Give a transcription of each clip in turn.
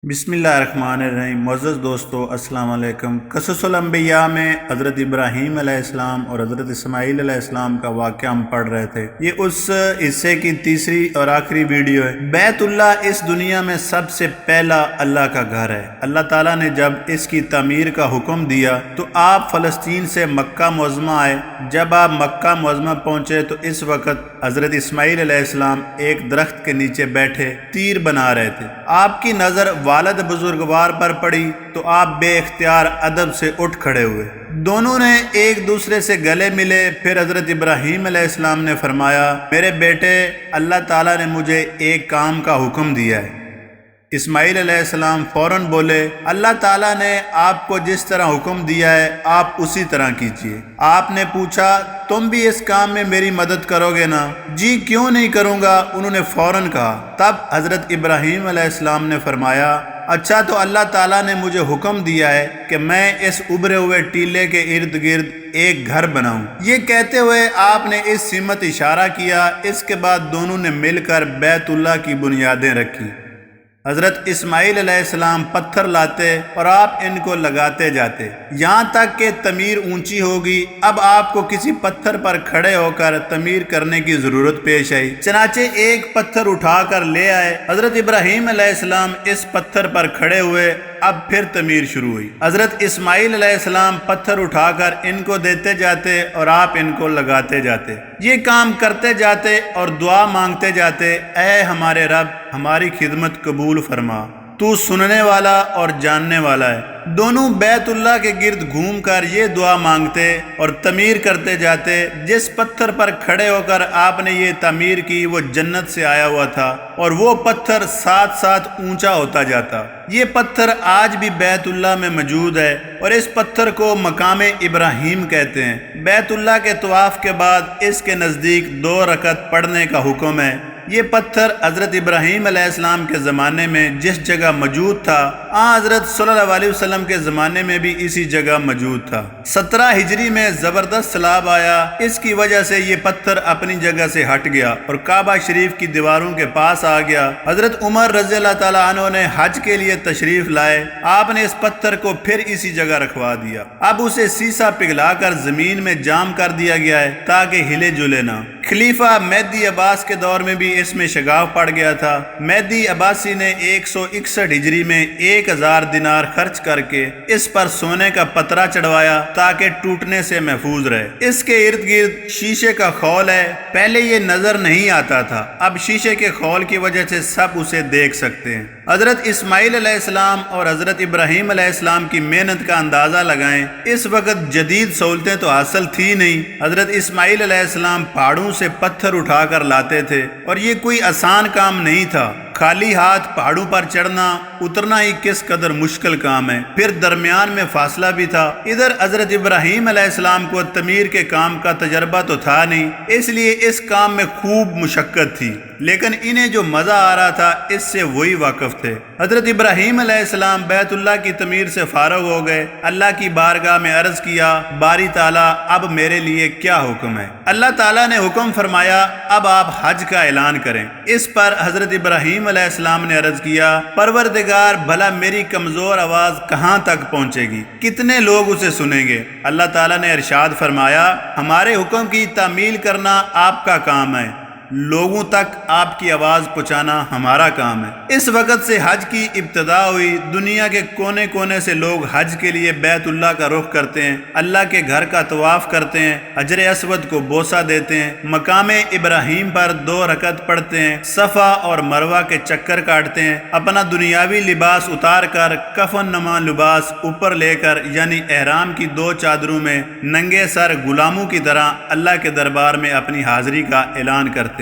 بسم اللہ الرحمن الرحیم۔ معزز دوستو، السلام علیکم۔ قصص الانبیاء میں حضرت ابراہیم علیہ السلام اور حضرت اسماعیل علیہ السلام کا واقعہ ہم پڑھ رہے تھے۔ یہ اس حصے کی تیسری اور آخری ویڈیو ہے۔ بیت اللہ اس دنیا میں سب سے پہلا اللہ کا گھر ہے۔ اللہ تعالیٰ نے جب اس کی تعمیر کا حکم دیا تو آپ فلسطین سے مکہ معظمہ آئے۔ جب آپ مکہ معظمہ پہنچے تو اس وقت حضرت اسماعیل علیہ السلام ایک درخت کے نیچے بیٹھے تیر بنا رہے تھے۔ آپ کی نظر والد بزرگوار پر پڑی تو آپ بے اختیار ادب سے اٹھ کھڑے ہوئے۔ دونوں نے ایک دوسرے سے گلے ملے۔ پھر حضرت ابراہیم علیہ السلام نے فرمایا، میرے بیٹے، اللہ تعالیٰ نے مجھے ایک کام کا حکم دیا ہے۔ اسماعیل علیہ السلام فوراً بولے، اللہ تعالیٰ نے آپ کو جس طرح حکم دیا ہے آپ اسی طرح کیجیے۔ آپ نے پوچھا، تم بھی اس کام میں میری مدد کرو گے نا؟ جی، کیوں نہیں کروں گا، انہوں نے فوراً کہا۔ تب حضرت ابراہیم علیہ السلام نے فرمایا، اچھا تو اللہ تعالیٰ نے مجھے حکم دیا ہے کہ میں اس ابھرے ہوئے ٹیلے کے ارد گرد ایک گھر بناؤں۔ یہ کہتے ہوئے آپ نے اس سمت اشارہ کیا۔ اس کے بعد دونوں نے مل کر بیت اللہ کی بنیادیں رکھی۔ حضرت اسماعیل علیہ السلام پتھر لاتے اور آپ ان کو لگاتے جاتے یہاں تک کہ تعمیر اونچی ہوگی۔ اب آپ کو کسی پتھر پر کھڑے ہو کر تعمیر کرنے کی ضرورت پیش آئی، چنانچہ ایک پتھر اٹھا کر لے آئے۔ حضرت ابراہیم علیہ السلام اس پتھر پر کھڑے ہوئے۔ اب پھر تعمیر شروع ہوئی۔ حضرت اسماعیل علیہ السلام پتھر اٹھا کر ان کو دیتے جاتے اور آپ ان کو لگاتے جاتے۔ یہ کام کرتے جاتے اور دعا مانگتے جاتے، اے ہمارے رب، ہماری خدمت قبول فرما، تو سننے والا اور جاننے والا ہے۔ دونوں بیت اللہ کے گرد گھوم کر یہ دعا مانگتے اور تعمیر کرتے جاتے۔ جس پتھر پر کھڑے ہو کر آپ نے یہ تعمیر کی وہ جنت سے آیا ہوا تھا اور وہ پتھر ساتھ ساتھ اونچا ہوتا جاتا۔ یہ پتھر آج بھی بیت اللہ میں موجود ہے اور اس پتھر کو مقام ابراہیم کہتے ہیں۔ بیت اللہ کے طواف کے بعد اس کے نزدیک 2 رکعت پڑھنے کا حکم ہے۔ یہ پتھر حضرت ابراہیم علیہ السلام کے زمانے میں جس جگہ موجود تھا، حضرت صلی اللہ علیہ وسلم کے زمانے میں بھی اسی جگہ موجود تھا۔ 17 ہجری میں زبردست سیلاب آیا، اس کی وجہ سے یہ پتھر اپنی جگہ سے ہٹ گیا اور کعبہ شریف کی دیواروں کے پاس آ گیا۔ حضرت عمر رضی اللہ تعالیٰ عنہ نے حج کے لیے تشریف لائے، آپ نے اس پتھر کو پھر اسی جگہ رکھوا دیا۔ اب اسے سیسا پگھلا کر زمین میں جام کر دیا گیا ہے تاکہ ہلے جلے نہ۔ خلیفہ مہدی عباس کے دور میں بھی اس میں شگاف پڑ گیا تھا۔ مہدی عباسی نے 161 ہجری میں 1000 دینار خرچ کر کے اس پر سونے کا پترا چڑھوایا تاکہ ٹوٹنے سے محفوظ رہے۔ اس کے ارد گرد شیشے کا خول ہے۔ پہلے یہ نظر نہیں آتا تھا، اب شیشے کے خول کی وجہ سے سب اسے دیکھ سکتے ہیں۔ حضرت اسماعیل علیہ السلام اور حضرت ابراہیم علیہ السلام کی محنت کا اندازہ لگائیں۔ اس وقت جدید سہولتیں تو حاصل تھی نہیں۔ حضرت اسماعیل علیہ السلام پہاڑوں سے پتھر اٹھا کر لاتے تھے اور یہ کوئی آسان کام نہیں تھا۔ خالی ہاتھ پہاڑوں پر چڑھنا اترنا ہی کس قدر مشکل کام ہے، پھر درمیان میں فاصلہ بھی تھا۔ ادھر حضرت ابراہیم علیہ السلام کو تعمیر کے کام کا تجربہ تو تھا نہیں، اس لیے اس کام میں خوب مشقت تھی، لیکن انہیں جو مزہ آ رہا تھا اس سے وہی واقف تھے۔ حضرت ابراہیم علیہ السلام بیت اللہ کی تعمیر سے فارغ ہو گئے۔ اللہ کی بارگاہ میں عرض کیا، باری تعالیٰ اب میرے لیے کیا حکم ہے؟ اللہ تعالیٰ نے حکم فرمایا، اب آپ حج کا اعلان کریں۔ اس پر حضرت ابراہیم علیہ السلام نے عرض کیا، پروردگار، بھلا میری کمزور آواز کہاں تک پہنچے گی؟ کتنے لوگ اسے سنیں گے؟ اللہ تعالیٰ نے ارشاد فرمایا، ہمارے حکم کی تعمیل کرنا آپ کا کام ہے، لوگوں تک آپ کی آواز پہنچانا ہمارا کام ہے۔ اس وقت سے حج کی ابتدا ہوئی۔ دنیا کے کونے کونے سے لوگ حج کے لیے بیت اللہ کا رخ کرتے ہیں، اللہ کے گھر کا طواف کرتے ہیں، حجر اسود کو بوسہ دیتے ہیں، مقام ابراہیم پر 2 رکعت پڑھتے ہیں، صفا اور مروہ کے چکر کاٹتے ہیں، اپنا دنیاوی لباس اتار کر کفن نما لباس اوپر لے کر یعنی احرام کی 2 چادروں میں ننگے سر غلاموں کی طرح اللہ کے دربار میں اپنی حاضری کا اعلان کرتے ہیں۔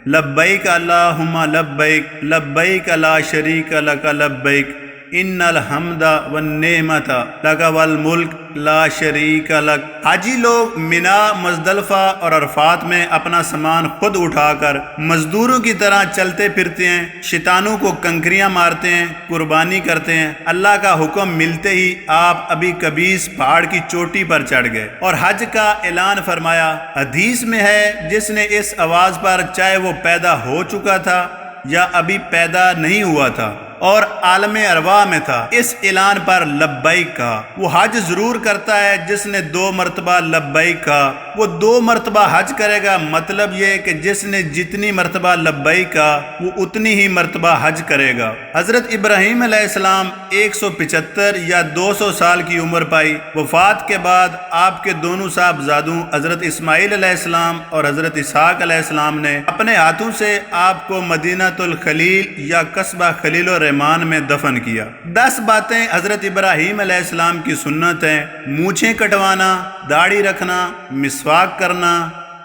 لبیک اللہم لبیک، لبیک لا شریک لک لبیک، ان الحمد والنعمت لک والملک لا شریک لک۔ حاجی لوگ منا، مزدلفہ اور عرفات میں اپنا سامان خود اٹھا کر مزدوروں کی طرح چلتے پھرتے ہیں، شیطانوں کو کنکریاں مارتے ہیں، قربانی کرتے ہیں۔ اللہ کا حکم ملتے ہی آپ ابھی کبیس پہاڑ کی چوٹی پر چڑھ گئے اور حج کا اعلان فرمایا۔ حدیث میں ہے، جس نے اس آواز پر، چاہے وہ پیدا ہو چکا تھا یا ابھی پیدا نہیں ہوا تھا، اور عالم ارواح میں تھا، اس اعلان پر لبیک کہا۔ وہ حج ضرور کرتا ہے جس نے 2 مرتبہ لبیک کہا، وہ 2 مرتبہ حج کرے گا، مطلب یہ کہ جس نے جتنی مرتبہ لبیک کہا وہ اتنی ہی مرتبہ حج کرے گا۔ حضرت ابراہیم علیہ السلام 175 یا 200 سال کی عمر پائی۔ وفات کے بعد آپ کے دونوں صاحبزادوں حضرت اسماعیل علیہ السلام اور حضرت اسحاق علیہ السلام نے اپنے ہاتھوں سے آپ کو مدینہ الخلیل یا قصبہ خلیل الرحمان میں دفن کیا۔ 10 باتیں حضرت ابراہیم علیہ السلام کی سنت ہیں: مونچھیں کٹوانا، داڑھی رکھنا، مسواک کرنا،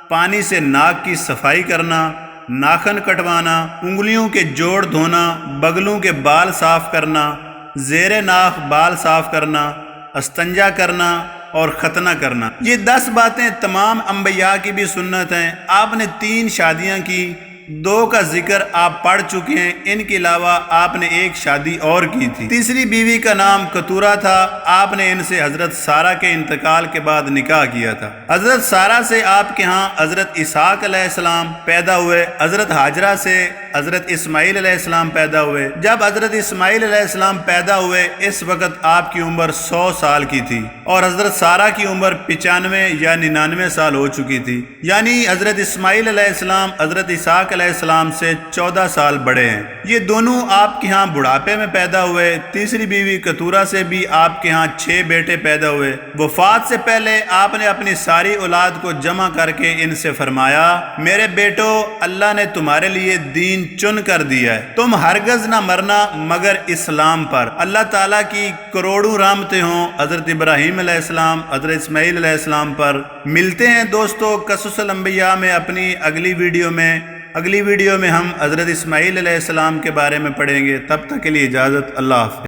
پانی سے ناک کی صفائی کرنا، ناخن کٹوانا، انگلیوں کے جوڑ دھونا، بغلوں کے بال صاف کرنا، زیر ناک بال صاف کرنا، استنجا کرنا اور ختنہ کرنا۔ یہ 10 باتیں تمام انبیاء کی بھی سنت ہیں۔ آپ نے 3 شادیاں کی، 2 کا ذکر آپ پڑھ چکے ہیں، ان کے علاوہ آپ نے 1 شادی اور کی تھی۔ تیسری بیوی کا نام کتورہ تھا، آپ نے ان سے حضرت سارہ کے انتقال کے بعد نکاح کیا تھا۔ حضرت سارہ سے آپ کے ہاں حضرت اسحاق علیہ السلام پیدا ہوئے، حضرت ہاجرہ سے حضرت اسماعیل علیہ السلام پیدا ہوئے۔ جب حضرت اسماعیل علیہ السلام پیدا ہوئے اس وقت آپ کی عمر 100 سال کی تھی اور حضرت سارہ کی عمر 95 یا 99 سال ہو چکی تھی، یعنی حضرت اسماعیل علیہ السلام حضرت اسحاق علیہ السلام سے 14 سال بڑے ہیں۔ یہ دونوں آپ کے ہاں بڑھاپے میں پیدا ہوئے۔ تیسری بیوی کتورہ سے بھی آپ کے ہاں 6 بیٹے پیدا ہوئے۔ وفات سے پہلے آپ نے اپنی ساری اولاد کو جمع کر کے ان سے فرمایا: میرے بیٹو، اللہ نے تمہارے لیے دین چن کر دیا ہے، تم ہرگز نہ مرنا مگر اسلام پر۔ اللہ تعالیٰ کی کروڑوں رحمتیں ہوں حضرت ابراہیم علیہ السلام حضرت اسماعیل علیہ السلام پر۔ ملتے ہیں دوستو قصص الانبیاء میں اپنی اگلی ویڈیو میں ہم حضرت اسماعیل علیہ السلام کے بارے میں پڑھیں گے۔ تب تک کے لیے اجازت، اللہ حافظ۔